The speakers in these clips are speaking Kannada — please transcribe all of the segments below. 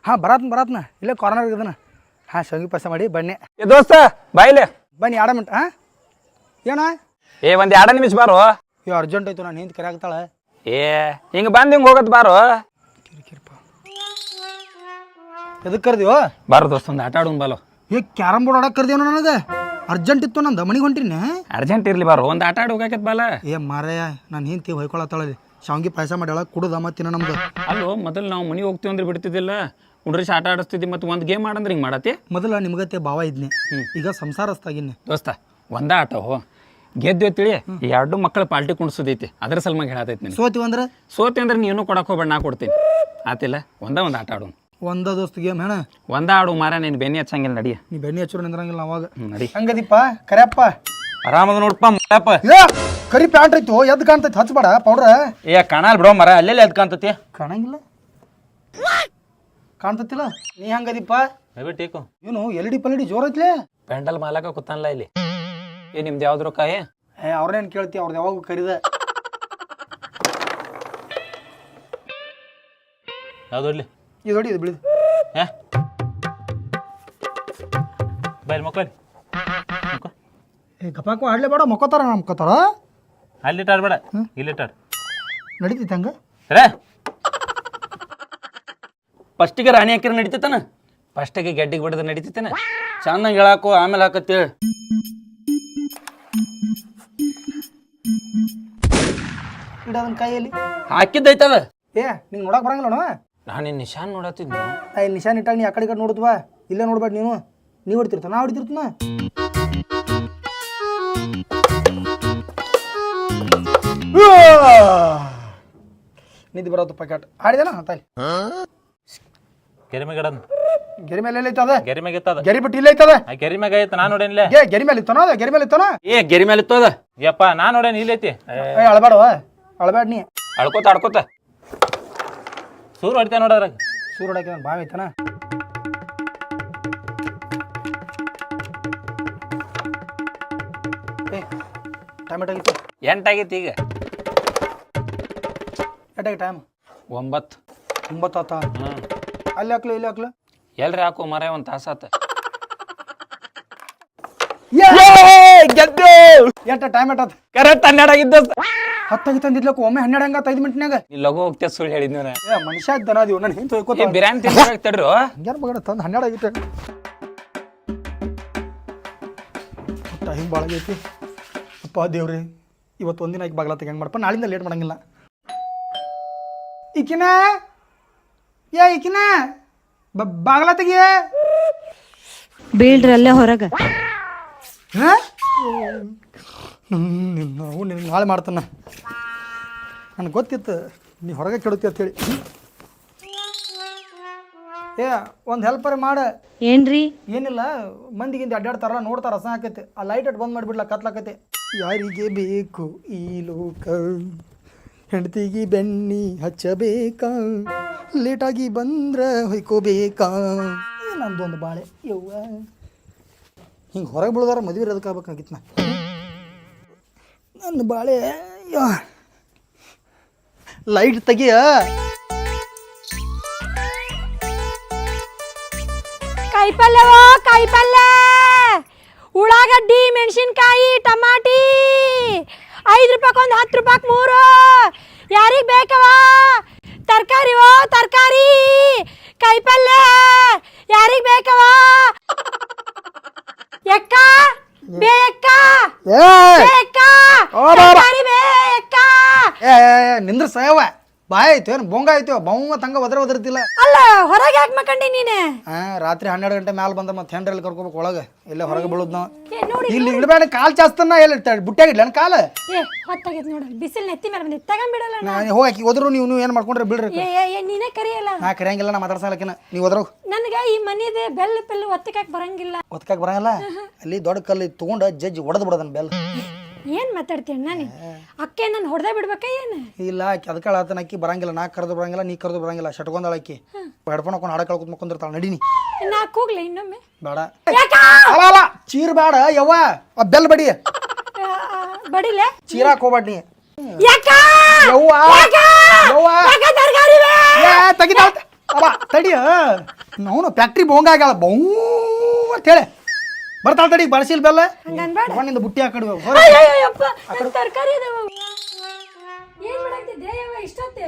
ಹಾಂ ಬರತ್ನ ಇಲ್ಲೇ ಕಾರ್ನರ್ ಇದನ್ನ ಹಾಂ ಶಾವಿಗೆ ಪಾಯಸ ಮಾಡಿ ಬನ್ನಿ ಏ ದೋಸ್ತ ಬಾಯಿಲೆ ಬನ್ನಿ 2 ಮಿನಿಟ್ ಹಾಂ ಏನ ಏ ಒಂದ್ 2 ನಿಮಿಷ ಬಾರೋ. ಇವ್ ಅರ್ಜೆಂಟ್ ಆಯ್ತು ನಾನು ಹಿಂದೆ ಕರೆಯಾಗ್ತಾಳೆ. ಏ ಹಿಂಗ ಬಂದ್ ಹಿಂಗ ಹೋಗತ್ ಬಾರೋ. ಕಿರಿಕಿರಿಪ್ಪ ಎದಕ್ಕೆ ಕರ್ದೀವೋ? ಬಾರೋ ದೋಸ್ತ ಒಂದು ಆಟ ಆಡೋನ್ ಬಾಲೋ. ಕ್ಯಾರಮ್ ಬೋರ್ಡ್ ಆಡಕ್ಕೆ ಕರ್ದೇವನ ನನಗೆ ಅರ್ಜೆಂಟ್ ಇತ್ತು ನಂದು ಮನೆಗೆ ಹೊಂಟಿನಿ. ಅರ್ಜೆಂಟ್ ಇರ್ಲಿ ಬಾರೋ ಒಂದು ಆಟ ಆಡಿ ಹೋಗಾಕತ್ ಬಾಲ. ಮಾರಯ್ಯ ನಾನು ಹಿಂತಿ ಹೊಯ್ಕೊಳತ್ತಾಳೆ ಶಾವಿಗೆ ಪಾಯಸ ಮಾಡ್ಯಾಳ ಕುಡುದ ಮತ್ತಿನ ನಮ್ದು. ಅಲ್ಲೋ ಮೊದಲು ನಾವು ಮನೆಗೆ ಹೋಗ್ತೀವಿ ಅಂದ್ರೆ ಬಿಡ್ತಿದ್ದಿಲ್ಲ, ಉಂಡ್ರಿಸಿ ಆಟ ಆಡಿಸ್ತಿದ್ದಿ. ಮತ್ತು ಒಂದು ಗೇಮ್ ಆಡಂದ್ರೆ ಹಿಂಗೆ ಮಾಡತ್ತಿ. ಮೊದಲ ನಿಮ್ಗತ್ತೆ ಭಾವ ಇದ್ನಿ, ಈಗ ಸಂಸಾರಸ್ತಾಗಿನಿ. ದೋಸ್ತ ಒಂದ ಆಟ ಹೋ ಗೆದ್ದು ತಿಳಿ 2 ಮಕ್ಕಳ ಪಾರ್ಟಿ ಕುಣಿಸೋದೈತಿ, ಅದ್ರ ಸಲುವಾಗಿ ಹೇಳತೈತಿ ನೀನು. ಸೋತಿ ಅಂದ್ರೆ ನೀನು ಕೊಡಕ್ಕೆ ಹೋಗ್ಬೇಡ, ನಾ ಕೊಡ್ತೀನಿ ಆತಿಲ್ಲ. ಒಂದು ಆಟ ಆಡೋನು ಒಂದ ದೋಸ್ತ ಗೇಮ್ ಹೇಳ ಆಡು ಮಾರ. ನೀನು ಬೆನ್ನಿ ಹಚ್ಚಂಗಿಲ್ಲ ನಡಿಯ. ನೀ ಬೆಣ್ಣೆ ಹಚ್ಚೋರು ನಿಂದ್ರಂಗಿಲ್ಲ ಅವಾಗ. ನಡಿ ಹಂಗದಿಪ್ಪ ಕರ್ಯಪ್ಪ ಆರಾಮದ ನೋಡಪ್ಪ ಮಪ್ಪ. ಕರಿ ಪ್ಯಾಂಟ್ ಐತು ಎದ್ದು ಕಾಣ್ತೈತಿ ಹಚ್ಬೇಡ ಪೌಡ್ರ. ಏ ಕಾಣಲ್ ಬಿಡೋ ಮರ, ಅಲ್ಲೆಲ್ಲ ಎದ್ ಕಾಣ್ತತಿ. ಕಾಣಂಗಿಲ್ಲ ಕಾಣ್ತತಿಲ್ಲ. ನೀ ಹಂಗದಿಪ್ಪ ಟೇಕು ಏನು ಎಲ್ಡಿ ಪಲ್ಡಿ ಜೋರ್ ಐತ್ಲೆ. ಪೆಂಡಲ್ ಮಾಲಕ ಕೂತಾನಲ್ಲ ಇಲ್ಲಿ. ಏ ನಿಮ್ದು ಯಾವ್ದು ರೊಕ್ಕ? ಅವ್ರನ್ನೇನು ಕೇಳ್ತಿ, ಅವ್ರದ್ದು ಯಾವಾಗ ಕರೀದ. ಯಾವ್ದು ಇಲ್ಲಿ ಇದು ನೋಡಿ, ಇದು ಬಿಳಿದು ಬೈಲ್ ಮಕ್ಕಳಿ ಗಪಾಕು ಆಡ್ಲೇ ಬೇಡ, ಮಕ್ಕೋತಾರ ಮಕ್ಕೋತಾರ. ಅಲ್ಲಿ ಆಡ್ಬೇಡ, ಇಲ್ಲಿ ಆಡ್. ನಡೀತೈತೆ ಹಂಗ ರೇ ಫಸ್ಟಿಗೆ ರಾಣಿ ಹಾಕಿರ ನಡೀತೈತನ, ಫಸ್ಟಿಗೆ ಗೆಡ್ಡಿಗೆ ಬಿಡದ ನಡೀತೈತನ. ಚಂದಂಗೆ ಹೇಳಾಕು ಆಮೇಲೆ ಹಾಕತ್ತೇಳಿ. ಇಡೋದನ್ನ ಕೈಯಲ್ಲಿ ಹಾಕಿದ್ದೈತದ. ನಿಂಗೆ ನೋಡಕ್ ಬರಂಗಿಲ್ಲ ನಾನು ನಿನ್ನ ನಿಶಾನ್ ನೋಡತ್ತಿದ್ನು. ನಿಶಾನ್ ಇಟ್ಟಾಗ ನೀ ಆ ಕಡೆ ನೋಡುತ್ತವ, ಇಲ್ಲೇ ನೋಡ್ಬೇಡ ನೀನು. ನೀ ಹೊಡಿತಿರ್ತ ನಾ ಹೊಡಿತಿರ್ತನ. ನಿಧಿ ಬರೋದು ಪ್ಯಾಕೆಟ್ ಆಡಿದೇನ ತಾಯಿ. ಗೆರಿ ಮ್ಯಾಗ ಗೆರಿ ಮೇಲೆ ಐತದ, ಗೆರಿ ಮ್ಯಾಗ ಇತ್ತದ. ಗೆರಿ ಬಿಟ್ಟು ಇಲ್ಲ ಐತದ. ಗೆರಿ ಮ್ಯಾಗ ಐತ, ನಾನು ನೋಡೇನಿಲ್ಲ. ಗೆರಿ ಮೇಲೆ ಇತ್ತನ, ಅದ ಗೆರಿ ಮೇಲೆ ಇತ್ತನ. ಗೆರಿ ಮೇಲೆ ಇತ್ತದ. ಯಪ್ಪ ನಾನು ನೋಡೇನಿ, ಇಲ್ಲ ಐತಿ. ಅಳಬೇಡವ, ಅಳಬೇಡ ನೀ. ಅಳ್ಕೋತ ಸೂರು ಹೊಡಿತ ನೋಡ್ರಾಗ. ಸೂರು ಹೊಡಕ್ಕೆ ಬಾವಿ ಐತನ. ಟೈಮ್ ಎಷ್ಟಾಗಿತ್ತು? 8 ಆಗೈತಿ ಈಗ. ಎಷ್ಟಾಗಿ ಟೈಮ್? 9 ಆತ. ಅಲ್ಲಿ ಹಾಕ್ಲು ಇಲ್ಲಿ ಹಾಕ್ಲು ಎಲ್ರಿ ಹಾಕು ಮರ, ಒಂದು ತಾಸ ಆತ. ಎಷ್ಟು ಟೈಮ್ ಎಟ್ಟ? ಕರೆಕ್ಟ್ 12 ಆಗಿದ್ದ. 10 ಆಗಿತ್ತು ಅಂದಿದ್ಲಕ್ಕ, ಒಮ್ಮೆ 12 ಹಂಗ 5 ಮಿನಿಟ್ನಾಗ. ನೀ ಲಘು ಹೋಗ್ತೇ ಸುಳ್ಳು ಹೇಳಿದ್ನ. ಮನುಷ್ಯ ದನ ಅದೀವ್ ನಾನು ಹಿಂದೆ ಹೋಯ್ಕೋತ ಬಿರಿಯಾನಿ ತಿಂತಾಡ್ರು. ಹಂಗ್ಯಾರ ಮಗನ ತಂದು 12 ಆಗಿತ್ತು. ಟೈಮ್ ಭಾಳ ಆಗೈತಿ. ಅಪ್ಪ ದೇವ್ರಿ, ಇವತ್ತು ಒಂದಿನ ಆಕಿ ಬಾಗ್ಲ ತೆಗೆ ಹೆಂಗೆ ಮಾಡಪ್ಪ, ನಾಳಿಂದ ಲೇಟ್ ಮಾಡಂಗಿಲ್ಲ. ಈಕಿನ ಈಕಿನ ಬಾಗ್ಲ ತೆಗಿಯ ಬೀಳ್ರಿ ಅಲ್ಲೇ ಹೊರಗ. ನಾವು ನಿನ್ನ ನಾಳೆ ಮಾಡ್ತಾನ. ನನಗೆ ಗೊತ್ತಿತ್ತು ನೀ ಹೊರಗೆ ಕೆಡುತ್ತಿ ಅಂತೇಳಿ. ಒಂದು ಹೆಲ್ಪರ್ ಮಾಡ. ಏನ್ರಿ? ಏನಿಲ್ಲ, ಮಂದಿಗಿಂದ ಅಡ್ಡಾಡ್ತಾರಲ್ಲ ನೋಡ್ತಾರ, ರಸ ಹಾಕೈತಿ. ಆ ಲೈಟ್ ಅಟ್ ಬಂದ್ ಮಾಡಿಬಿಡ್ಲ, ಕತ್ಲಾಕೈತಿ. ಯಾರಿಗೆ ಬೇಕು ಈ ಲೋಕ, ಹೆಂಡತಿಗೆ ಬೆಣ್ಣಿ ಹಚ್ಚಬೇಕಾ, ಲೇಟಾಗಿ ಬಂದ್ರ ಹೊಯ್ಕೋಬೇಕಾ. ನಮ್ದೊಂದು ಬಾಳೆ ಯವ್ವ. ಹಿಂಗೆ ಹೊರಗೆ ಬೀಳ್ದಾರ ಮದುವೆ ಅದಕ್ಕೆ ಆಗ್ಬೇಕಾಗಿತ್ತು. ನನ್ನ ಬಾಳೆ ಲೈಟ್ ತೆಗಿಯ. ಕಾಯಿಪಲ್ಯವೋ ಕಾಯಿಪಲ್ಯ, ಉಳ್ಳಾಗಡ್ಡಿ, ಮೆಣಸಿನ್ಕಾಯಿ, ಟಮಾಟಿ 5 ರೂಪಾಯಿ 10 ರೂಪಾಯಿ 3. ಯಾರಿಗೆ ಬೇಕವ? ತರಕಾರಿವೋ ತರಕಾರಿ, ಕಾಯಿಪಲ್ಯ ಯಾರಿಗೆ ಬೇಕವ? ಎಕ್ಕ ಬೇಕ ನಿಂದ್ರ ಸಾಯವ. ಬಾಯ್ ಐತಿ ಏನು ಬೊಂಗ ಐತಿ, ಬೊಂಗ ತಂಗ ಒದರ್ತಿಲ್ಲ. ಅಲ್ಲ ಹೊರಗೆ ಯಾಕೆ ಮಕ್ಕಂಡಿ ನೀನೆ? ರಾತ್ರಿ 12 ಗಂಟೆ ಮ್ಯಾಲ ಬಂದ ಮತ್ತೆ ಹೆಂಡ್ರಲ್ಲಿ ಕರ್ಕೋಬೇಕು ಒಳಗೆ. ಎಲ್ಲ ಹೊರಗೆ ಬೀಳುದ್ ನಾವು. ಇಲ್ಲಿ ಇಡಬೇಡ, ಕಾಲ್ ಚಾಸ್ತಾನ ಎಲ್ಲ ಬುಟ್ಟಾಗಿಡ್ಲ ನನ್ನ ಕಾಲ. ಹೊತ್ತಾಗೈತೆ ನೋಡ, ಬಿಸಿಲು ನೆತ್ತಿ ಮೇಲೆ ಬಂದಿತ್ತು, ತಗೊಂಡ್ಬಿಡಲ್ಲ. ನಾನು ಹೋಗಿ ಹೋದ್ರು ನೀವು ಏನು ಮಾಡ್ಕೊಂಡ್ರೆ ಬಿಡ್ರಿ. ನೀನೇ ಕರಿಯಲ್ಲ. ನಾ ಕರಿಯಂಗಿಲ್ಲ, ನಾ ಮಾತಾಡ್ಸಲಕಿನ. ನೀವು ಹೋದ್ರ ನನಗೆ ಈ ಮನಿದೆ ಬೆಲ್ಲ ಪೆಲ್ಲು ಒತ್ತಕಾಕ್ ಬರಂಗಿಲ್ಲ. ಒತ್ತಕಾಕ್ ಬರಂಗಿಲ್ಲ. ಅಲ್ಲಿ ದೊಡ್ಡ ಕಲ್ಲು ತಗೊಂಡು ಜಜ್ಜಿ ಹೊಡೆದು ಬಿಡೋದನ್ನ ಬೆಲ್ಲ. ಏನ್ ಮಾತಾಡ್ತೀಯ ನಾನು? ಅಕ್ಕೆ ನಾನು ಹೊಡೆದ ಬಿಡ್ಬೇಕ ಏನು? ಇಲ್ಲ, ಅದಕ್ಕೆ ಆತನ ಅಕ್ಕಿ ಬರಂಗಿಲ್ಲ. ನಾ ಕರೆದು ಬರಂಗಿಲ್ಲ, ನೀ ಕರೆದು ಬರಂಗಿಲ್ಲ. ಶಟ್ಕೊಂಡಳ ಅಕ್ಕಿ ಹೆಡ್ಫೋನ್ ಹಾಕೊಂಡು ಹಾಡ ಕೇಳ್ಕೊತ ಮಕ್ಕೊಂದಿರ್ತಾಳ. ನಡೀನಿ. ನಾ ಕೂಗ್ಲೆ ಇನ್ನೊಮ್ಮೆ? ಬೇಡ ಅಲ್ಲ ಚೀರ್ ಬೇಡ ಯವ್ವ. ಆ ಬೆಲ್ ಬಡಿ ಬಡಿಲೆ. ಚೀರಾಕ್ ಹೋಗ್ಬೇಡ ನೀ. ಯಾಕ ಯವ್ವ ಯವ್ವ ತರಕಾರಿ ತೆಗಿತಾಳ. ಅವ ತಡಿಯ ಅವನು ಫ್ಯಾಕ್ಟ್ರಿ ಬೋಂಗ ಆಗ್ಯಾಳ ಬೌ ಅಂತೇಳಿ ಬರ್ತಾಳ ತಡಿ ಬಳಸಿಲ್ ಬೆಲ್ಲ ನಿಂದ ಬುಟ್ಟಿ ಆ ಕಡೆ ಅಯ್ಯಯ್ಯಪ್ಪ ನನ್ನ ತರಕಾರಿ ಅದಾವ ಏನ್ ಮಾಡಾಕ್ತಿದ್ದೆ ಯವ್ವ ಇಷ್ಟೊತ್ತೆ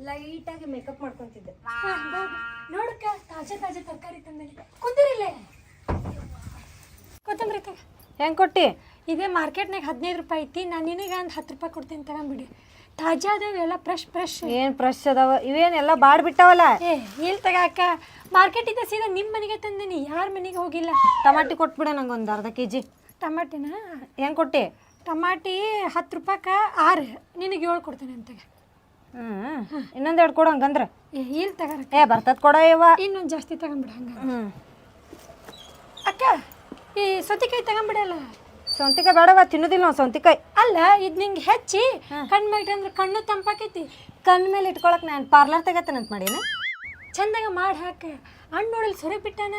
ಲೈಟ್ ಆಗಿ ಮೇಕಪ್ ಮಾಡ್ಕೊಂತಿದ್ದೆ ನೋಡಕ್ಕ ತಾಜಾ ತಾಜಾ ತರಕಾರಿ ತಂದಲ್ಲಿ ಕುಂದಿರಿಲ್ಲೇ ಕೊತ್ತಂಬರಿ ತಗ ಹೆಂಗ್ ಕೊಟ್ಟಿ? ಇದೇ ಮಾರ್ಕೆಟ್ನಾಗ 15 ರೂಪಾಯಿ ಐತಿ ನಾನು ನಿನಗೆ ಒಂದು 10 ರೂಪಾಯಿ ಕೊಡ್ತೀನಿ ತಗೊಂಬಿಡಿ ತಾಜಾ ಅದಾವ ಎಲ್ಲ ಫ್ರೆಶ್ ಏನ್ ಫ್ರೆಶ್ ಅದಾವ ಇವೇನೆಲ್ಲ ಬಾಡ್ ಬಿಟ್ಟಾವಲ್ಲ. ಏ ಇಲ್ಲಿ ತಗಾಕ ಮಾರ್ಕೆಟ್ ಇದೆ ಸೀದಾ ನಿಮ್ಮ ಮನೆಗೆ ತಂದೀನಿ ಯಾರ ಮನೆಗೆ ಹೋಗಿಲ್ಲ. ಟಮಾಟಿ ಕೊಟ್ಬಿಡ ನಂಗೆ ಒಂದು ಅರ್ಧ ಕೆಜಿ. ಟಮಾಟಿನ ಹೆಂಗ್ ಕೊಟ್ಟಿ? ಟಮಾಟಿ 10 ರೂಪಾಯಿಗೆ 6 ನಿನಗೆ 7 ಕೊಡ್ತೇನೆ ಅಂತಗ. ಇನ್ನೊಂದೆರಡು ಕೊಡು ಹಂಗಂದ್ರೆ. ಏ ಇಲ್ಲಿ ತಗಾರ ಬರ್ತದ ಕೊಡ ಇವ. ಇನ್ನೊಂದು ಜಾಸ್ತಿ ತಗೊಂಬಿಡ ಹಂಗ. ಅಕ್ಕ ಈ ಸೌತೆಕಾಯಿ ತಗೊಂಬಿಡಲ್ಲ. ಸೌಂತಿಕಾಯಿ ಬೇಡವ, ತಿನ್ನೋದಿಲ್ಲ ನಾವು ಸೌಂತಿಕಾಯಿ. ಅಲ್ಲ ಇದು ನಿಂಗೆ ಹೆಚ್ಚಿ ಕಣ್ಣು ಮೇಲೆ ಅಂದ್ರೆ ಕಣ್ಣು ತಂಪಾಕೈತಿ. ಕಣ್ಣು ಮೇಲೆ ಇಟ್ಕೊಳಕ್ ನಾನು ಪಾರ್ಲರ್ ತೆಗತ್ತೇನಂತ ಮಾಡೀನ. ಚಂದಾಗ ಮಾಡಿ ಹಾಕ. ಹಣ್ಣು ನೋಡಲ್ ಸೊರೆ ಬಿಟ್ಟಾನ.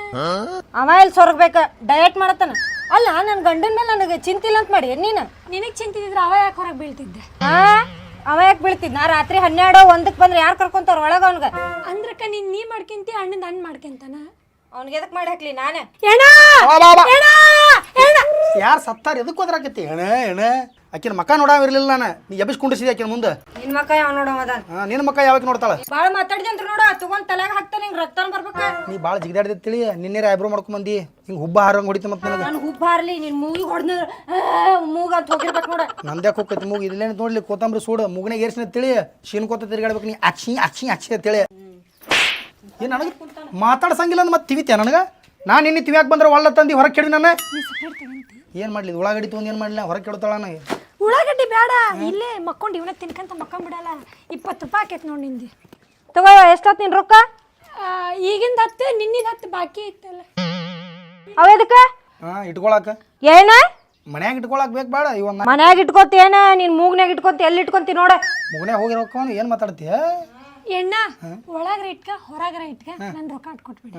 ಅವ ಎಲ್ಲಿ ಸೊರಗ್ಬೇಕ, ಡಯಟ್ ಮಾಡತ್ತಾನ. ಅಲ್ಲ ನನ್ನ ಗಂಡನ ಮೇಲೆ ನನಗೆ ಚಿಂತಿಲ್ಲ ಅಂತ ಮಾಡಿ ನೀನು. ನಿನಗೆ ಚಿಂತಿದ್ರೆ ಅವ ಯಾಕೆ ಹೊರಗೆ ಬೀಳ್ತಿದ್ದೆ? ಅವ ಯಾಕೆ ಬೀಳ್ತಿದ್? ನಾ ರಾತ್ರಿ 12 1ಕ್ಕೆ ಬಂದ್ರೆ ಯಾರು ಕರ್ಕೊಂತಾರ ಒಳಗ ಅವನ್ಗ? ಅಂದ್ರಕ್ಕ ನೀ ಮಾಡ್ಕೊಂತಿ ಅಣ್ಣನ ಹಣ್ಣು ಮಾಡ್ಕೊಂತಾನ. ಅವ್ನಿಗೆ ಎದಕ್ ಮಾಡಿ ಹಾಕ್ಲಿ ನಾನೇ? ಯಾರು ಸತ್ತಾರ ಎದಕ್ಕೆ ಹೋದ್ರಾಕತಿ ಎಣ ಎಣ ಆಕಿನ ಮಕ್ಕ ನೋಡಾವಿರ್ಲಿಲ್ಲ ನಾನು. ನೀ ಎಬ್ಬಿಸ್ಕೊಂಡಿಸಿದೆ ಆಕಿನ ಮುಂದೆ. ನಿನ್ ಮಕ್ಕ ಯಾವ ನೋಡೋದ? ನಿನ್ನ ಮಕ್ಕ ಯಾವಾಗ ನೋಡ್ತಾಳ? ಭಾಳ ಮಾತಾಡಿದಂತ್ರ ನೋಡ, ತಗೊಂಡ್ ತಲೆಗೆ ಹಾಕ್ತಾನೆ ಹಿಂಗೆ ರಕ್ತನ ಬರ್ಬೇಕ. ನೀ ಭಾಳ ಜಿಗಿದಾಡ್ದಿತ್ತೇಳಿ ನಿನ್ನೆ ಐಬ್ರೋ ಮಾಡ್ಕೊಂಬಂದಿ ಹಿಂಗೆ ಹುಬ್ಬ ಹಾರಂಗೆ ಹೊಡಿತ ಮತ್ತೆ ನನಗೆ. ನಾನು ಹುಬ್ಬ ಹಾರ್ಲಿ ನಿನ್ ಮೂಗಿಗೆ ಹೊಡೆದ ಮೂಗ ಅಂತ ಹೋಗಿರ್ಬೇಕು ನೋಡ. ನಂದ್ಯಾಕೆ ಹೋಗ್ತೈತಿ ಮೂಗು ಇಲ್ಲೇನು ನೋಡ್ಲಿ ಕೊತ್ತಂಬರಿ ಸೂಡು ಮುಗನೆ ಏರ್ಸಿನ ತಿಳಿ ಶೀನ್ಕೋತ ತಿರ್ಗಾಡ್ಬೇಕು. ನೀ ಅಕ್ಷಿ ಅಕ್ಷಿ ಅಕ್ಷಿ ಅಂತೇಳಿ ಏನು ನನಗೆ ಮಾತಾಡ್ಸಂಗಿಲ್ಲ ಅಂದ್ ಮತ್ತೆ ತಿವಿತ್ಯಾ ನನಗೆ? ನಾನು ನಿನ್ನೆ ತಿವ್ಯಾಕೆ ಬಂದ್ರೆ ಒಳ್ಳೆ ತಂದು ಹೊರಗೆ ಕೆಡಿ ನಾನು ಏನು ಮಾಡಲಿ? ಉಳ್ಳಾಗಡ್ಡಿ ತೊಗೊಂಡು ಏನು ಮಾಡಲಿ? ಹೊರಗೆ ಕೆಡ್ತಾಳ ನನಗೆ. ಉಳ್ಳಾಗಡ್ಡಿ ಬೇಡ, ಇಲ್ಲೇ ಮಕ್ಕೊಂಡು ಇವನ ತಿನ್ಕಂತ ಮಕ್ಕೊಂಬಿಡಲ್ಲ. 20 ರೂಪಾಯಿ ಆಕೈತೆ ನೋಡಿ ನಿಂದು. ತಗೋ ಎಷ್ಟೊತ್ತು ನಿನ್ ರೊಕ್ಕ? ಈಗಿಂದ 10 ನಿನ್ನಿದ 10 ಬಾಕಿ ಇತ್ತಲ್ಲ. ಅವ ಎದಕ್ಕ? ಇಟ್ಕೊಳಕ ಏನ ಮನ್ಯಾಗ ಇಟ್ಕೊಳಕ್ ಬೇಕು ಬೇಡ? ಇವನ್ನ ಮನ್ಯಾಗ ಇಟ್ಕೋತೇನ ನಿನ್ ಮೂಗ್ನ್ಯಾಗ ಇಟ್ಕೊಂತ ಎಲ್ಲಿ ಇಟ್ಕೊಂತಿ ನೋಡ. ಮುಗನೆ ಹೋಗಿ ರೊಕ್ಕ ಏನು ಮಾತಾಡ್ತೀಯ? ಎಣ್ಣ ಒಳಗ್ರ ಇಟ್ಕ ಹೊರಗ್ರ ಇಟ್ಕ ನನ್ನ ರೊಕ್ಕ ಕೊಟ್ಬಿಡಿ.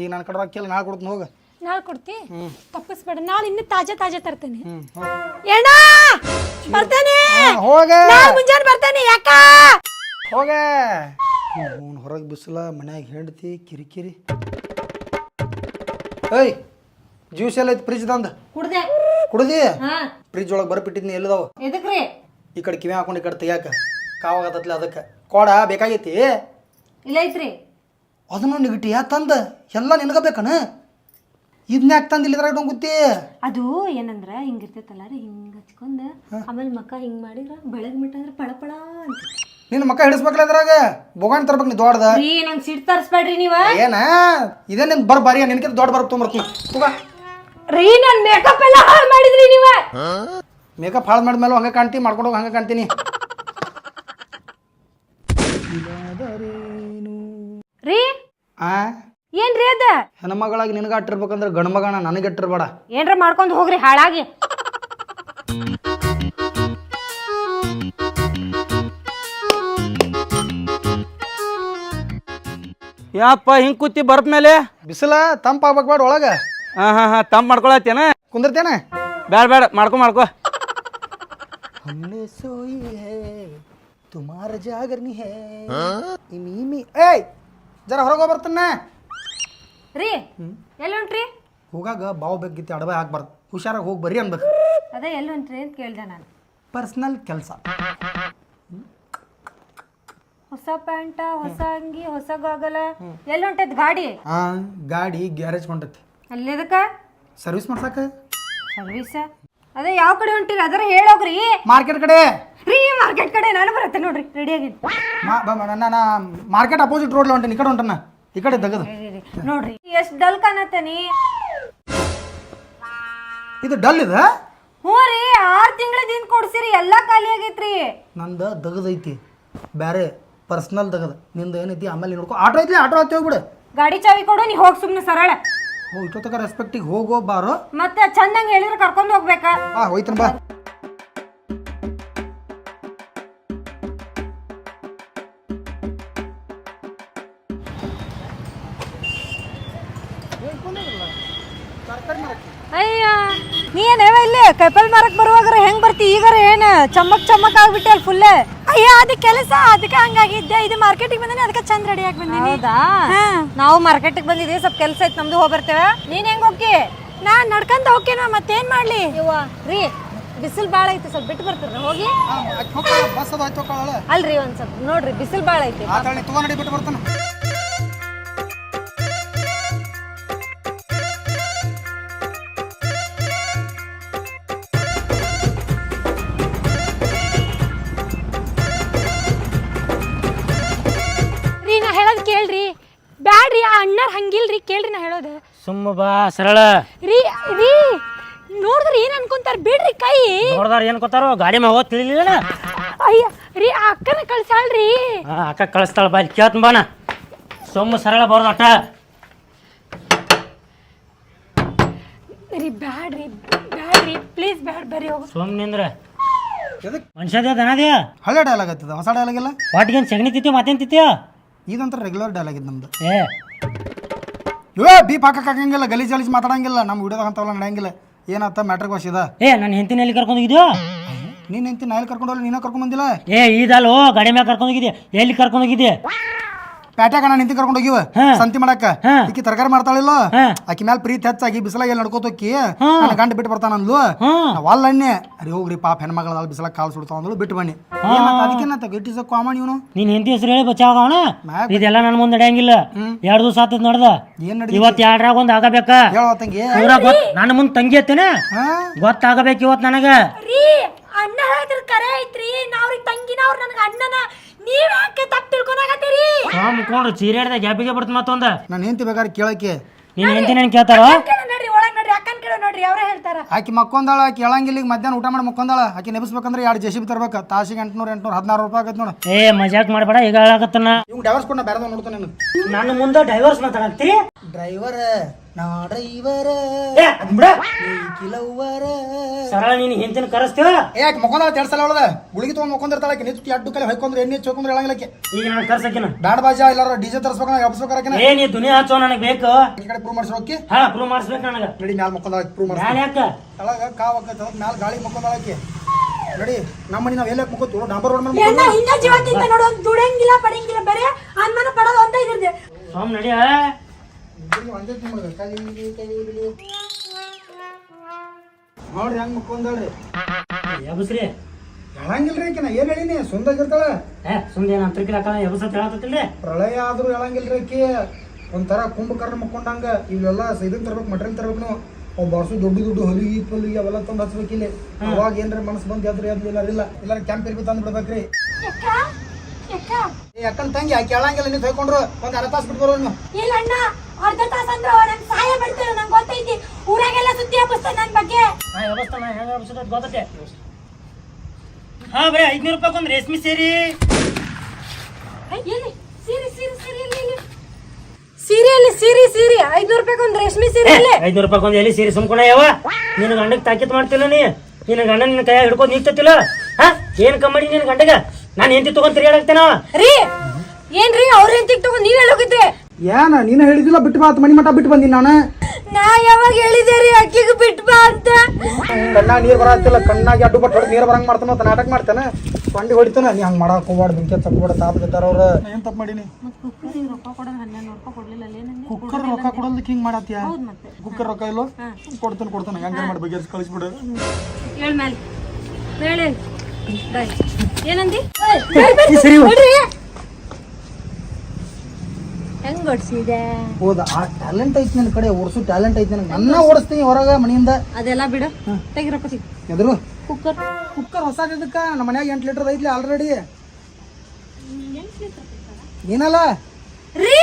ಈಗ ನನ್ನ ಕಡೆ ರೊಕ್ಕ ಇಲ್ಲ, ನಾಳೆ ಕೊಡ್ತೀನಿ ಹೋಗ. ನಾಳೆ ಕೊಡ್ತಿ? ತಪ್ಪಿಸ್ಬೇಡ, ನಾಳೆ ಇನ್ನೂ ತಾಜಾ ತರ್ತೇನೆ. ಎಣ್ಣ ಬರ್ತಾನೆ, ಹೋಗ ಮುಂಜಾನೆ ಬರ್ತಾನೆ. ಯಾಕ ಹೋಗ ಹೊರಗೆ ಬಿಸಿಲ ಮನ್ಯಾಗ ಹೆಂಡತಿ ಕಿರಿಕಿರಿ. ಏಯ್ ಜ್ಯೂಸ್ ಎಲ್ಲ ಐತಿ ಫ್ರಿಜ್ ತಂದ ಕುಡ್ದೆ ಕುಡ್ದಿ? ಫ್ರಿಜ್ ಒಳಗೆ ಬರಪಿಟ್ಟಿದ್ನಿ ಎಲ್ಲದಾವ? ಎದಕ್ರಿ? ಈ ಕಡೆ ಕಿವಿ ಹಾಕೊಂಡು ಈ ಕಡೆ ತೆಗಿಯಾಕ ಕಾವಾಗತ್ತಲ್ಲ ಅದಕ್ಕೆ ಕೋಡ ಬೇಕಾಗೈತಿ. ಇಲ್ಲ ಐತ್ರಿ. ಅದನ್ನು ನಿಗಟಿ ಯಾಕೆ ತಂದ? ಎಲ್ಲ ನಿನಗ ಬೇಕನ? ಇದನ್ನ ಯಾಕೆ ತಂದ ಇಲ್ಲಿದ್ರಾಗ ಗೊತ್ತಿ? ಅದು ಏನಂದ್ರ ಹಿಂಗಿರ್ತೈತಲ್ಲ ರೀ, ಹಿಂಗ ಹಚ್ಕೊಂಡ ಆಮೇಲೆ ಮಕ್ಕ ಹಿಂಗ್ ಮಾಡಿದ್ರ ಬೆಳಗ್ ಮಿಟ್ಟ ಅಂದ್ರೆ ಪಳಪಳ ಅಂತ. ನಿನ್ನ ಮಕ್ಕ ಹಿಡಿಸ್ಬೇಕಲ್ಲ ಇದ್ರಾಗ ಬೋಗಾಣಿ ತರ್ಬೇಕು ನೀ ದೊಡ್ಡದ. ರೀ ನಂಗೆ ಸಿಟ್ ತರಿಸ್ಬೇಡ್ರಿ ನೀವ. ಏನ ಇದೇ ನಿನ್ ಬಾರಿ ನಿನಕಿಂತ ದೊಡ್ಡ ಬರ್ ತೊಗೊಂಬರ್ತೀನಿ. ರೀ ನನ್ ಮೇಕಪ್ ಎಲ್ಲ ಹಾಳು ಮಾಡಿದ್ರಿ ನೀವ. ಮೇಕಪ್ ಹಾಳು ಮಾಡಿದ್ಮೇಲೆ ಹಂಗೆ ಕಾಣ್ತೀನಿ, ಮಾಡ್ಕೊಂಡು ಹೋಗಿ ಹಂಗೆ ಕಾಣ್ತೀನಿ. ರೀ ಏನ್ರಿ ಅದ? ಹೆಣ್ಮಗಳಾಗಿ ನಿನಗೆ ಅಟ್ಟಿರ್ಬೇಕಂದ್ರೆ ಗಂಡ ಮಗನ ನನಗೆ ಅಟ್ಟಿರ್ಬೇಡ. ಏನ್ರ ಮಾಡ್ಕೊಂಡು ಹೋಗ್ರಿ ಹಾಳಾಗಿ. ಯಾಪ ಹಿಂಗ್ ಕೂತಿ ಬರ್ತ ಮೇಲೆ ಬಿಸಿಲ ತಂಪಾಗ್ಬೇಕು ಬೇಡ ಒಳಗೆ. ಹಾ ತಂಪ್ ಮಾಡ್ಕೊಳತ್ತೇನ? ಕುಂದಿರ್ತೇನೆ? ಬೇಡ ಮಾಡ್ಕೊ. हमने सोई है तुम्हारा जागरनी है इमी ಏಯ್ ಜರ ಹೊರಗೆ ಬರ್ತಾನೆ. ರೀ ಎಲ್ಲಿ ಹೊಂಟ್ರಿ? ಹೋಗಾಗ ಬಾವು ಬೇಕಿತ್ತು ಅಡಬೆ ಹಾಕ್ಬಾರ್ದು, ಹುಷಾರಾಗಿ ಹೋಗಿ ಬರ್ರಿ ಅನ್ಬೇಕು. ಅದೇ ಎಲ್ಲಿ ಹೊಂಟ್ರಿ ಅಂತ ಕೇಳ್ದೆ ನಾನು. ಪರ್ಸ್ನಲ್ ಕೆಲಸ. ಹೊಸ ಪ್ಯಾಂಟ, ಹೊಸ ಅಂಗಿ, ಹೊಸ ಗಾಗಲ. ಎಲ್ಲಿ ಹೊಂಟೈತ್ ಗಾಡಿ? ಗಾಡಿ ಗ್ಯಾರೇಜ್ ಹೊಂಟೈತಿ. ಅಲ್ಲೇದಕ್ಕ? ಸರ್ವಿಸ್ ಮಾಡ್ಸಾಕ. ಸರ್ವಿಸ್? ಅದೇ ಯಾವ ಕಡೆ ಹೊಂಟಿರಿ ಅದರ ಹೇಳೋಗ್ರಿ. ಮಾರ್ಕೆಟ್ ಕಡೆ ರೀ. ಮಾರ್ಕೆಟ್ ಕಡೆ ನಾನು ಬರುತ್ತೆ ನೋಡ್ರಿ, ರೆಡಿ ಆಗಿ. ನಾನು ಮಾರ್ಕೆಟ್ ಅಪೋಸಿಟ್ ರೋಡ್ ಹೊಂಟೇನಿ, ಈ ಕಡೆ ಹೊಂಟನ, ಈ ಕಡೆ ದಗದ ನೋಡ್ರಿ. ಎಷ್ಟು ಡಲ್ ಕಾಣತ್ತೇನಿ. ಇದು ಡಲ್ ಇದೆ? ಹ್ಞೂ ರೀ, 6 ತಿಂಗಳದಿಂದ ಕೊಡ್ಸಿರಿ, ಎಲ್ಲ ಖಾಲಿ ಆಗೈತ್ರಿ. ನಂದು ದಗದೈತಿ ಬೇರೆ, ಪರ್ಸ್ನಲ್ ದಗದ. ನಿಂದು ಏನೈತಿ ಆಮೇಲೆ ನೋಡ್ಕೊ. ಆಟೋ ಐತಿ, ಆಟೋ ಹತ್ತಿ ಹೋಗ್ಬಿಡು. ಗಾಡಿ ಚಾವಿ ಕೊಡು, ನೀ ಹೋಗಿ ಸುಮ್ಮನೆ ಸರಳ. ಇಷ್ಟೊತ್ತಕ ರೆಸ್ಪೆಕ್ಟಿಗೆ ಹೋಗೋ ಬಾರೋ. ಮತ್ತೆ ಚಂದಂಗೆ ಹೇಳಿದ್ರೆ ಕರ್ಕೊಂಡು ಹೋಗ್ಬೇಕಾ? ಹೋಯ್ತನ ಬಾ. ಅಯ್ಯ ನೀ ಏನೇವ ಇಲ್ಲಿ ಕೈಪಲ್ ಮಾರಕ್ ಬರುವಾಗ್ರ ಹೆಂಗ್ ಬರ್ತಿ? ಈಗಾರ ಏನ ಚಮ್ಮಕ್ ಆಗ್ಬಿಟ್ಟೆ ಅಲ್ಲಿ ಫುಲ್. ಅಯ್ಯ ಅದು ಕೆಲಸ ಅದಕ್ಕೆ ಹಂಗಾಗಿದ್ದೆ. ಇದು ಮಾರ್ಕೆಟಿಗೆ ಬಂದಿನಿ, ಅದಕ್ಕೆ ಚಂದ ರೆಡಿ ಆಗಿ ಬಂದಿನಿ. ಹೌದಾ? ನಾವು ಮಾರ್ಕೆಟಿಗೆ ಬಂದಿದ್ದೀವಿ, ಸ್ವಲ್ಪ ಕೆಲಸ ಐತೆ ನಮ್ದು, ಹೋಗಿ ಬರ್ತೇವೆ. ನೀನ್ ಹೆಂಗ್ ಹೋಗಿ? ನಾನ್ ನಡ್ಕಂತ ಹೋಗ್ತೇನ, ಮತ್ತೇನ್ ಮಾಡ್ಲಿ? ಯವ್ವ ರೀ, ಬಿಸಿಲು ಭಾಳ ಐತಿ, ಸ್ವಲ್ಪ ಬಿಟ್ಟು ಬರ್ತೀರ ಹೋಗಿ. ಬಸ್ ಅದು ಆಯ್ತು ಹೋಗೋಳ ಅಲ್ರಿ ಒಂದ್ ಸ್ವಲ್ಪ ನೋಡ್ರಿ, ಬಿಸಿಲು ಭಾಳ ಐತಿ. ಆತಾಳಿ ತಗೋ ನಡಿ ಬಿಟ್ಟು ಬರ್ತಾನೆ. ರೀ ನಾ ಹೇಳೋದು ಕೇಳ್ರಿ. ಬ್ಯಾಡ್ರಿ, ಆ ಅಣ್ಣರ್ ಹಂಗಿಲ್ರಿ, ಕೇಳ್ರಿ ನಾ ಹೇಳೋದು. ಸುಮ್ಮ ಬಾ ಸರಳ. ರೀ ರೀ ನೋಡಿದ್ರೆ ಏನ್ ಅನ್ಕೊಂತಾರ, ಬಿಡ್ರಿ ಕೈ. ನೋಡ್ದಾರ ಏನ್ ಕೊತ್ತಾರೋ, ಗಾಡಿ ಮ್ಯಾಗ ಹೋಗಿ ತಿಳಿಲಿಲ್ಲ. ಅಯ್ಯ ರೀ, ಆ ಅಕ್ಕನ ಕಳ್ಸಾಳ್ರಿ. ಅಕ್ಕ ಕಳಿಸ್ತಾಳ ಬಾ, ಕೇಳ್ತ ಬಾನ. ಸುಮ್ಮ ಸರಳ ಬರೋದು ಅಟ್ಟ. ರೀ ಬ್ಯಾಡ್ರಿ ಬ್ಯಾಡ್ರಿ, ಪ್ಲೀಸ್ ಬ್ಯಾಡ್, ಬರ್ರಿ ಹೋಗು. ಸುಮ್ ನಿಂದ್ರ ಎದಕ್ಕೆ ಮನುಷ್ಯದ ದನದೇ. ಹಳೆ ಡೈಲಾಗ್ ಆಗ್ತದ, ಹೊಸ ಡೈಲಾಗ್ ಇಲ್ಲ. ವಾಟಿಗೇನು ಸಗಣಿ ತಿತ್ತೀವಿ ಮತ್ತೇನು ತಿತ್ತೀಯ? ಇದಂತರ ರೆಗ್ಯುಲರ್ ಡೈಲಾಗ್ ಇದು ನಮ್ದು. ಏ ಇವೇ ಬೀಪ್ ಹಾಕಕ್ಕಾಗಂಗಿಲ್ಲ, ಗಲೀಜ್ ಗಲೀಜ್ ಮಾತಾಡಂಗಿಲ್ಲ, ನಮ್ಮ ವಿಡಿಯೋದಾಗ ಅಂತವಲ್ಲ ನಡೆಯಂಗಿಲ್ಲ. ಏನತ್ತ ಮ್ಯಾಟ್ರಿಕ್ ವಾಶ್ ಇದ. ಏ ನನ್ನ ಹೆಂಡತಿನ ಎಲ್ಲಿ ಕರ್ಕೊಂಡು ಹೋಗಿದ್ಯೋ? ನೀನ್ ಹೆಂತಿ ನಾಯಲ್ಲಿ ಕರ್ಕೊಂಡು ಹೋಗಿ ನೀನ ಕರ್ಕೊಂಡ್ ಬಂದಿಲ್ಲ. ಏ ಇದಲ್ಲೋ, ಗಾಡಿ ಮ್ಯಾಗ ಕರ್ಕೊಂಡು ಹೋಗಿದ್ದೆ. ಎಲ್ಲಿ ಕರ್ಕೊಂಡು ಹೋಗಿದ್ದೆ? ಪ್ಯಾಟ್ಯಾಗ ನಾನು ನಿಂತಿ ಕರ್ಕೊಂಡು ಹೋಗಿವ ಸಂತಿ ಮಾಡಕ್ಕ. ಈಕಿ ತರಕಾರಿ ಮಾಡ್ತಾಳಿಲ್ಲ, ಆಕಿ ಮೇಲೆ ಪ್ರೀತಿ ಹೆಚ್ಚಾಗಿ ಬಿಸಿಲಾಗ ಎಲ್ಲಿ ನಡ್ಕೋತೋಕಿ ನನ್ನ ಗಂಡ ಬಿಟ್ಟು ಬರ್ತಾನ ಅಂದ್ಲು. ಅಲ್ಲ ಅನ್ನೆ, ಅರಿ ಹೋಗ್ರಿ ಪಾಪ ಹೆಣ್ಮಗಳ ಬಿಸಿಲಾಗ ಕಾಲು ಸುಡ್ತಾವ ಅಂದ್ಲು, ಬಿಟ್ಟು ಬನ್ನಿ. ಅದಕ್ಕೇನತ್ತ ಇಟ್ ಇಸ್ ಅ ಕಾಮನ್. ಇವನು ನಿನ್ನ ಹೆಂಡತಿ ಹೆಸರು ಹೇಳಿ ಬಚಾವಣ. ಇದೆಲ್ಲ ನನ್ನ ಮುಂದೆ ನಡೆಯಂಗಿಲ್ಲ. 2 ದಿವಸ ಆತದ ನಡ್ದ. ಏನ್ ನಡಿ ಇವತ್ತು 2ರಾಗ ಒಂದು ಆಗಬೇಕಾ? ಹೇಳತ್ತಂಗೆ ಪೂರ ನನ್ನ ಮುಂದೆ ತಂಗಿ ಹತ್ತೇನೆ ಗೊತ್ತಾಗಬೇಕು ಇವತ್ತು ನನಗೆ. ರೀ ಅಣ್ಣ ಹೇಳಿದ್ರ ಕರೆ ಐತ್ರಿ, ನಾವ್ರಿಗೆ ತಂಗಿನ, ಅವ್ರು ನನಗೆ ಅಣ್ಣನ. ನೀವ್ ಯಾಕೆ ತಪ್ಪು ತಿಳ್ಕೊನಾಗತ್ತೀರಿ? ಮುಕ್ಕೊಂಡ್ರು ಚೀರಾಡ್ದ ಗ್ಯಾಪಿಗೆ ಬರ್ತ ಮತ್ತೊಂದ. ನಾನು ಹೆಂತಿ ಬೇಕಾದ್ರೆ ಕೇಳಕ್ಕೆ. ನಿನ್ನ ಹೆಂಡತಿ ನನ್ ಕೇಳ್ತಾರ? ನೋಡ್ರಿ ಒಳಗ್ ನೋಡ್ರಿ, ಅಕ್ಕನ್ ಕೇಳೋ ನೋಡ್ರಿ, ಅವ್ರೇ ಹೇಳ್ತಾರ. ಆಕಿ ಮಕ್ಕೊಂದಾಳ, ಆಕಿ ಹೇಳಂಗಿಲ್ಲ. ಈಗ ಮಧ್ಯಾಹ್ನ ಊಟ ಮಾಡಿ ಮಕ್ಕೊಂದಾಳ. ಆಕಿ ನೆಬಿಸ್ಬೇಕಂದ್ರೆ 2 ಜೆಸಿಬಿ ತರ್ಬೇಕು. ತಾಸಿಗೆ 800 ರೂಪಾಯಿ ಆಗತ್ತೆ ನೋಡು. ಏ ಮಜಾಕ್ ಮಾಡಬೇಡ, ಈಗ ಹೇಳಕತ್ತನ. ಇವ್ ಡೈವರ್ಸ್ ಕೊಟ್ಟು ಬೇರೆ ನೋಡ್ತಾನೆ ನಾನು. ನನ್ನ ಮುಂದೆ ಡೈವರ್ಸ್ ಮಾತಾಡತ್ತೀರಿ? ಡ್ರೈವರ್ ನಾ ಡ್ರೈವರ್ ಸರಳ ನೀನು ಹೆಂಡತಿನ ಕರೆಸ್ತೀವ? ಯಾಕೆ ಮಕ್ಕೊಂದಾಳ 2 ಸಲ ಒಳದ ಗುಳಿಗೆ ತೊಗೊಂಡ್ ಮಕ್ಕೊಂದಿರ್ತಾಳೆ. ಆಕಿ ನಿಂತು 2 ಕಲೆ ಹೊಯ್ಕೊಂಡ್ರೆ ಎಣ್ಣೆ ಚೋಕೊಂಡ್ರೆ ಹೇಳಂಗಿಲ್ಲಕ್ಕೆ. ಈಗ ನಾನು ಕರ್ಸಕಿನ ಬ್ಯಾಡ ಬಾಜಾ ಎಲ್ಲಾರ ಡಿಜೆ ತರ್ಸ್ಬೇಕಂದ್ರೆ ಎಬ್ಸ್ಬೇಕಾರಕಿನ. ಏ ನೀ ದುನಿಯಾ ಹಚ್ಚೋ ನನಗೆ ಬೇಕು. ಈ ಕಡೆ ಪ್ರೂವ್ ಮಾಡಿಸೋಕಿ. ಹಾ ಪ್ರೂವ್ ಮಾಡಿಸ್ಬೇಕು ನನಗೆ. ನಡಿ ಮ್ಯಾಲ ಮಕ್ಕೊಂದಾಳ, ಪ್ರೂವ್ ಮಾಡಿ. ಮ್ಯಾಲ ಯಾಕ? ತಳಗ ಕಾವ್ ಆಕೈತೆ, ಮ್ಯಾಲ ಗಾಳಿ ಮಕ್ಕೊಂದಾಳ ಆಕಿ. ನಡಿ ನಮ್ಮ ಮನೆ ನಾವ್ ಎಲ್ಲ ಮಕ್ಕೋತೀವಿ, ಡಾಂಬರ್ ರೋಡ್ ಮೇಲೆ ಎಣ್ಣ ಹಿಂಗ ಜೀವಂತಿಂತ ನೋಡು, ದುಡಂಗಿಲ್ಲ ಪಡಂಗಿಲ್ಲ, ಬರೇ ಅನ್ಮನ ಪಡೋದು ಅಂತ ಇದ್ರದೆ. ಸೋಮ್ ನಡಿಯ. ನೋಡ್ರಿ ಹೆಂಗ್ ಮಕ್ಕೊಂದಾಳ್ರಿ. ಎಬಸ್ರಿ ಹೇಳಂಗಿಲ್ರಿ ಆಕಿನ. ಏನ್ ಹೇಳಿನಿ, ಸುಂದಾಗಿರ್ತಾಳ. ಏ ಸುಮ್ನೆ ಏನು ಅಂತರ್ಕಿಲ್ಲ ಅಕ್ಕ, ಎಬಸತ್ ಹೇಳತ್ತಿಲ್ರಿ. ಪ್ರಳಯ ಆದ್ರೂ ಹೇಳಂಗಿಲ್ರಿ ಆಕಿ. ಒಂಥರ ಕುಂಭಕರ್ಣ ಮಕ್ಕೊಂಡಂಗ. ಇವೆಲ್ಲ ಇದನ್ ತರ್ಬೇಕು, ಮಟೀರಿಯಲ್ ತರ್ಬೇಕು ನಾವು. ಅವ್ ಬಾಸು ದೊಡ್ಡ ಹೊಲಿಗೆ ಪೊಲಿಗೆ ಅವೆಲ್ಲ ತಂದು ಹಚ್ಬೇಕು ಇಲ್ಲಿ. ಅವಾಗ ಏನ್ರ ಮನಸ್ಸು ಬಂದು ಎದ್ರು ಇಲ್ಲ ಕ್ಯಾಂಪ್ ಇರ್ಬೇಕು ತಂದು ಬಿಡ್ಬೇಕ್ರಿ. ಅಕ್ಕನ ತಂಗಿ ಆಕಿ ಹೇಳಂಗಿಲ್ಲ, ನೀವು ತೊಯ್ಕೊಂಡ್ರು ಒಂದ್ 1/2 ತಾಸು ಬಿಟ್ಟು ಬರೋ. ಇಲ್ಲ ಅಣ್ಣ, ಅರ್ಧ ತಾಸ ಅಂದ್ರ ನನ್ ಸಹಾಯ ಬಿಡ್ತೇನೆ, ನಂಗೆ ಗೊತ್ತೈತಿ. ಊರಾಗೆಲ್ಲ ಸುದ್ದಿ ಹಬ್ಬಿಸ್ತಾನೆ ನನ್ ಬಗ್ಗೆ. ವ್ಯವಸ್ಥೆ ಹೆಂಗ ಎಬಸೋದ್ ಗೊತ್ತೈತೆ. ಹಾ ಬರೀ 500 ರೂಪಾಯಿ ಒಂದು ರೇಷ್ಮೆ ಸೇರಿ. ಎಲ್ಲಿ ಸೀರೆ ಸೀರೆ ಸೀರೆ ಇಲ್ಲಿ ಸೀರೆಯಲ್ಲಿ ಸೀರೆ 500 ರೂಪಾಯಿ ಒಂದು ರೇಷ್ಮೆ ಸೀರೆ. 500 ರೂಪಾಯಿ ಒಂದು ಎಲ್ಲಿ ಸೀರೆ ಸುಮ್ಕೊಂಡ ಯಾವ? ನಿನ್ನ ಗಂಡಕ್ಕೆ ತಾಕೀತ್ ಮಾಡ್ತಿಲ್ಲ ನೀ? ನಿನ್ನ ಗಂಡ ನಿನ್ನ ಕೈಯಾಗ ಹಿಡ್ಕೊಂಡು ನಿಂತಿಲ್ಲ? ಹಾ ಏನ್ ಕಮ್ಮಡಿ ನಿನ್ನ ಗಂಡಗ? ನಾನು ಹೆಂಡತಿ ತಗೊಂಡ್ ತಿರುಗಾಡಕ್ತೇನ? ರೀ ಏನ್ರಿ ಅವ್ರ ಹೆಂಡತಿಗೆ ತಗೊಂಡ್ ನೀವ್ ಹೇಳೋಗಿದ್ದೆ? ಏನ ನೀನು ಹೇಳಿದಿಲ್ಲ ಬಿಟ್ಟು ಬಾ, ಮನಿ ಮಠ ಬಿಟ್ಟು ಬಂದಿನಿ ನಾನು. ನಾ ಯಾವಾಗ ಹೇಳಿದೆ ರೀ ಅಕ್ಕಿಗೆ ಬಿಟ್ಟು ಬಾ ಅಂತ? ಕಣ್ಣಾಗ ನೀರು ಬರತ್ತಿಲ್ಲ, ಕಣ್ಣಾಗಿ ಅಡ್ಡು ಬಟ್ ಹೊಡೆದು ನೀರು ಬರಂಗ್ ಮಾಡ್ತಾನ ಅಂತ ನಾಟಕ ಮಾಡ್ತಾನೆ. ಕೊಂಡಿ ಹೊಡಿತಾನ. ನೀ ಹಂಗೆ ಮಾಡಕ್ ಹೋಗ್ಬಾರ್ದು, ಬೆಂಕಿ ತಕ್ಕೋಬೇಡ, ತಾಪದಿದ್ದಾರ ಅವ್ರು. ಏನ್ ತಪ್ಪು ಮಾಡೀನಿ? ಕುಕ್ಕರ್ ರೊಕ್ಕ ಕೊಡೋದಕ್ಕೆ ಹಿಂಗ್ ಮಾಡತ್ತೀಯ? ಕುಕ್ಕರ್ ರೊಕ್ಕ ಇಲ್ಲೋ? ಕೊಡ್ತಾನೆ ಹೆಂಗ ಮಾಡಿ ಬಗೆಹರಿಸಿ ಕಳಿಸ್ಬಿಡು. ಹೇಳ್ಮೇಲೆ ಹೇಳಿ ಏನಂದಿ? ಹೆಂಗ್ ಹೊಡ್ಸಿದೆ? ಹೌದಾ, ಆ ಟ್ಯಾಲೆಂಟ್ ಐತಿ ನನ್ನ ಕಡೆ, ಓಡಿಸೋ ಟ್ಯಾಲೆಂಟ್ ಐತಿ ನನಗೆ. ನನ್ನ ಓಡಿಸ್ತೀನಿ ಹೊರಗ ಮನೆಯಿಂದ. ಅದೆಲ್ಲ ಬಿಡು, ತೆಗಿರಪ್ಪ. ಎದ್ರು ಕುಕ್ಕರ್ ಹೊಸ ಇದಕ್ಕ ನಮ್ಮ ಮನ್ಯಾಗ 8 ಲೀಟರ್ ಐತ್ಲಿ ಆಲ್ರೆಡಿ. ಏನಲ್ಲ ರೀ